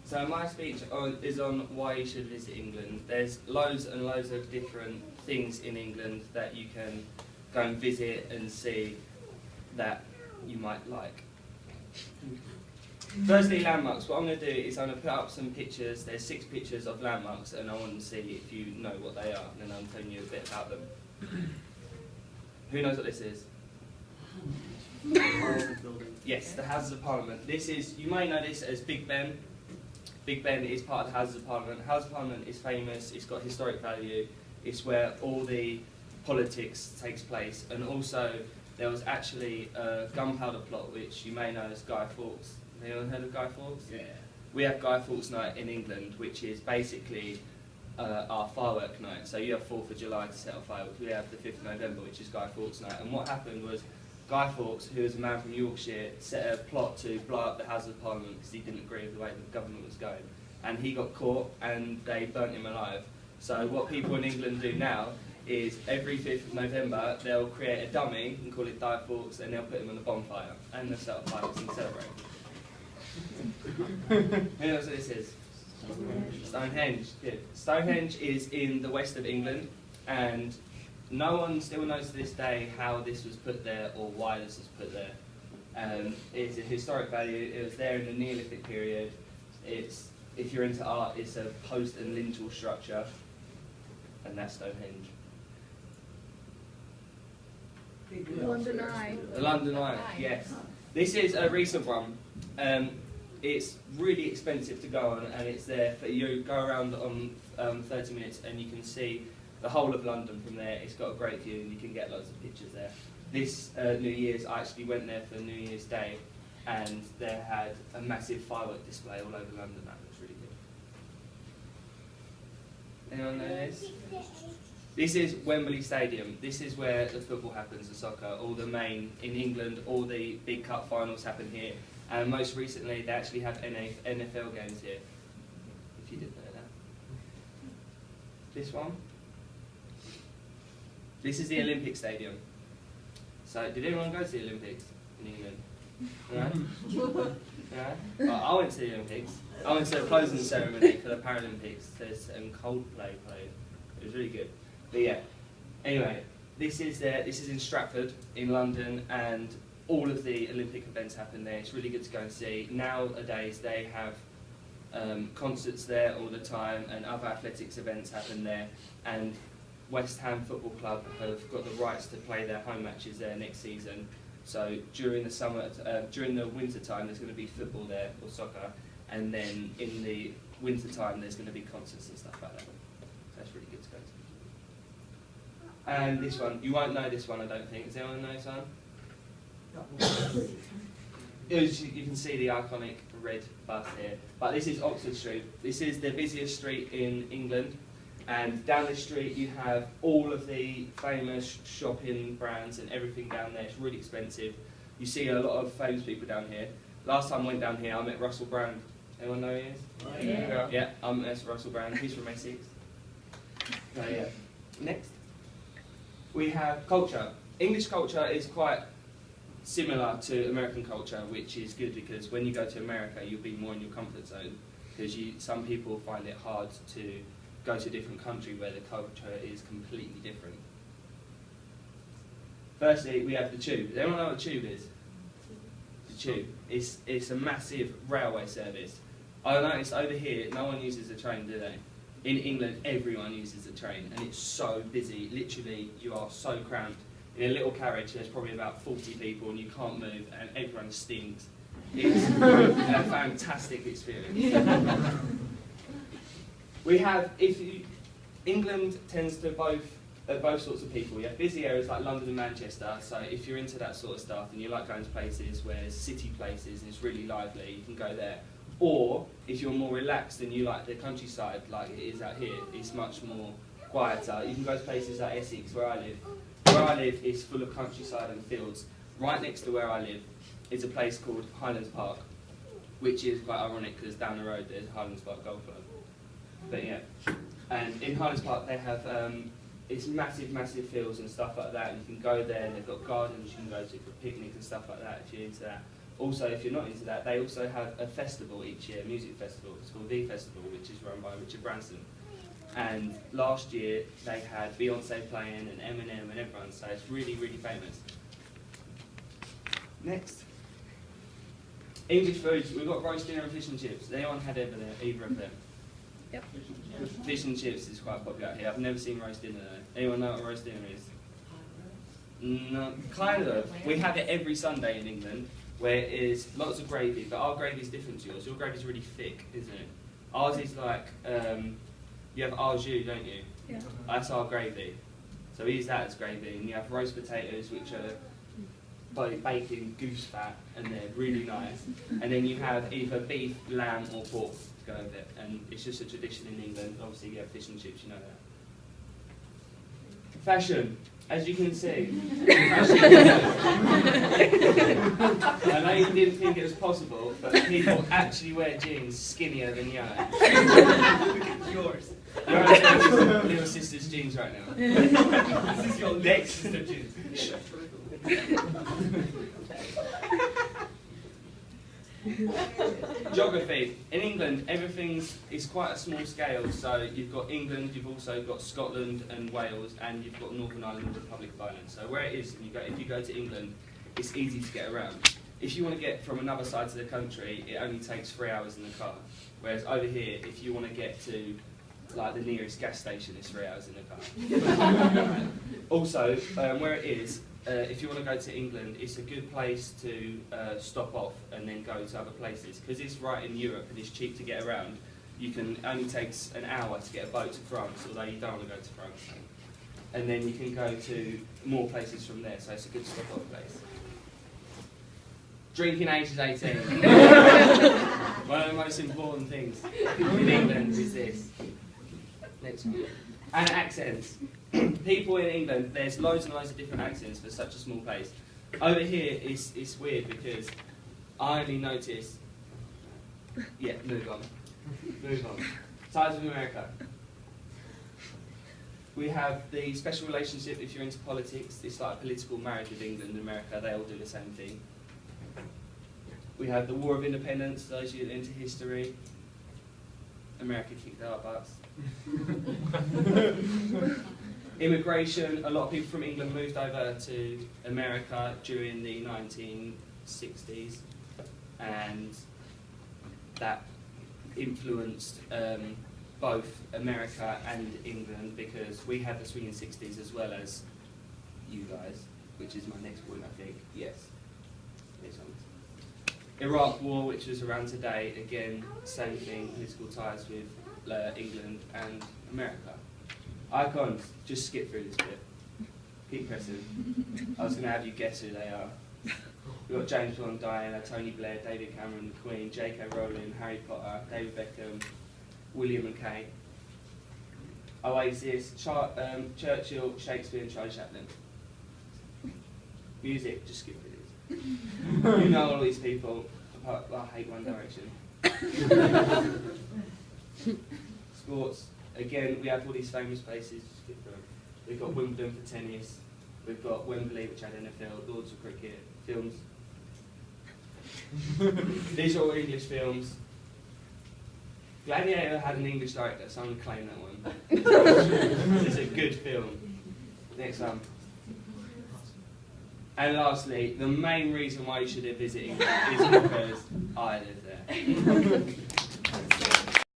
So my speech is on why you should visit England. There's loads and loads of different things in England that you can go and visit and see that you might like. Firstly, landmarks. What I'm going to do is I'm going to put up some pictures. There's 6 pictures of landmarks, and I want to see if you know what they are, and then I'm telling you a bit about them. Who knows what this is? Yes, the Houses of Parliament. This is, you may know this as Big Ben. Big Ben is part of the Houses of Parliament. House of Parliament is famous, it's got historic value, it's where all the politics takes place, and also there was actually a gunpowder plot which you may know as Guy Fawkes. Have anyone heard of Guy Fawkes? Yeah. We have Guy Fawkes Night in England, which is basically our firework night. So you have 4th of July to set off fireworks. We have the 5th of November, which is Guy Fawkes Night. And what happened was Guy Fawkes, who was a man from Yorkshire, set a plot to blow up the House of Parliament because he didn't agree with the way the government was going. And he got caught and they burnt him alive. So what people in England do now is every 5th of November they'll create a dummy and call it Guy Fawkes, and they'll put him on a bonfire and they'll set off fireworks and celebrate. Who knows what this is? Stonehenge. Good. Stonehenge is in the west of England, and no one still knows to this day how this was put there or why this was put there. It's a historic value. It was there in the Neolithic period. It's, if you're into art, it's a post and lintel structure, and that's Stonehenge. London Eye. The London Eye, yes. This is a recent one. It's really expensive to go on, and it's there for you go around on 30 minutes and you can see the whole of London from there. It's got a great view and you can get loads of pictures there. This New Year's, I actually went there for New Year's Day, and they had a massive firework display all over London. That was really good. Anyone know this? This is Wembley Stadium. This is where the football happens, the soccer. All the main, in England, all the big cup finals happen here. And most recently, they actually have NFL games here, if you didn't know that. This one. This is the Olympic Stadium. So, did anyone go to the Olympics in England? No? No? Well, I went to the Olympics. I went to the closing ceremony for the Paralympics. There's Coldplay played. It was really good. But yeah, anyway, this is in Stratford in London, and all of the Olympic events happen there. It's really good to go and see. Nowadays they have concerts there all the time, and other athletics events happen there, and West Ham Football Club have got the rights to play their home matches there next season. So during the summer, during the winter time, there's going to be football there, or soccer, and then in the winter time there's going to be concerts and stuff like that. So that's really good to go to. And this one, you won't know this one, I don't think. Does anyone know this one? You can see the iconic red bus here. But this is Oxford Street. This is the busiest street in England. And down this street you have all of the famous shopping brands and everything down there. It's really expensive. You see a lot of famous people down here. Last time I went down here, I met Russell Brand. Anyone know who he is? Oh, yeah. Yeah, I'm Russell Brand. He's from Essex. So yeah. Next. We have culture. English culture is quite similar to American culture, which is good because when you go to America, you'll be more in your comfort zone, because some people find it hard to go to a different country where the culture is completely different. Firstly, we have the tube. Does anyone know what the tube is? The tube. It's a massive railway service. I noticed over here, no one uses a train, do they? In England, everyone uses a train, and it's so busy. Literally, you are so cramped. In a little carriage, there's probably about 40 people, and you can't move, and everyone stinks. It's a fantastic experience. We have, England tends to both sorts of people. You have busy areas like London and Manchester, so if you're into that sort of stuff and you like going to places where there's city places and it's really lively, you can go there. Or, if you're more relaxed and you like the countryside, like it is out here, it's much more quieter. You can go to places like Essex, where I live. Where I live is full of countryside and fields. Right next to where I live is a place called Highlands Park, which is quite ironic because down the road there's Highlands Park Golf Club. But yeah, and in Highlands Park they have it's massive, massive fields and stuff like that. And you can go there, and they've got gardens you can go to for picnic and stuff like that if you're into that. Also, if you're not into that, they also have a festival each year, a music festival. It's called The Festival, which is run by Richard Branson. And last year they had Beyonce playing and Eminem and everyone, so it's really, really famous. Next. English foods, we've got roast dinner and fish and chips. Anyone had either of them? Yep. Fish and chips is quite popular here. I've never seen roast dinner though. Anyone know what roast dinner is? No, kind of. We have it every Sunday in England, where it is lots of gravy, but our gravy is different to yours. Your gravy is really thick, isn't it? Ours is like, you have au jus, don't you? Yeah. That's our gravy. So we use that as gravy. And you have roast potatoes, which are baked in goose fat, and they're really nice. And then you have either beef, lamb, or pork to go with it. And it's just a tradition in England. Obviously, you have fish and chips, you know that. Fashion. As you can see, I know you didn't think it was possible, but people actually wear jeans skinnier than you. Yours. You're wearing little sister's jeans right now. This is your next sister's jeans. Geography. In England, it's quite a small scale. So you've got England, you've also got Scotland and Wales, and you've got Northern Ireland and the Republic of Ireland. So where it is, if you go to England, it's easy to get around. If you want to get from another side to the country, it only takes 3 hours in the car. Whereas over here, if you want to get to like the nearest gas station, it's 3 hours in the car. Also, where it is, if you want to go to England, it's a good place to stop off and then go to other places. Because it's right in Europe and it's cheap to get around, only takes an hour to get a boat to France, although you don't want to go to France. And then you can go to more places from there, so it's a good stop off place. Drinking age is 18. One of the most important things in England is this. Next one. And accents. People in England, there's loads and loads of different accents for such a small place. Over here, it's weird because I only notice... Yeah, move on. Move on. Ties with America. We have the special relationship if you're into politics. It's like a political marriage with England and America. They all do the same thing. We have the War of Independence, those of you into history. America kicked our butts. Immigration, a lot of people from England moved over to America during the 1960s, and that influenced both America and England, because we had the swinging 60s as well as you guys, which is my next point, I think. Yes. This one. Iraq War, which was around today, again, same thing, political ties with England and America. Icons, just skip through this bit. Keep pressing. I was going to have you guess who they are. We've got James Bond, Diana, Tony Blair, David Cameron, the Queen, J.K. Rowling, Harry Potter, David Beckham, William McKay. Oasis, Churchill, Shakespeare and Charlie Chaplin. Music, just skip through this. You know all these people, apart, I hate One Direction. Sports, again, we have all these famous places. We've got Wimbledon for tennis, we've got Wembley, which had NFL, Lords of Cricket, films. These are all English films. Gladiator had an English director, so I'm going to claim that one. It's a good film. Next one. And lastly, the main reason why you should visit England is because I live there.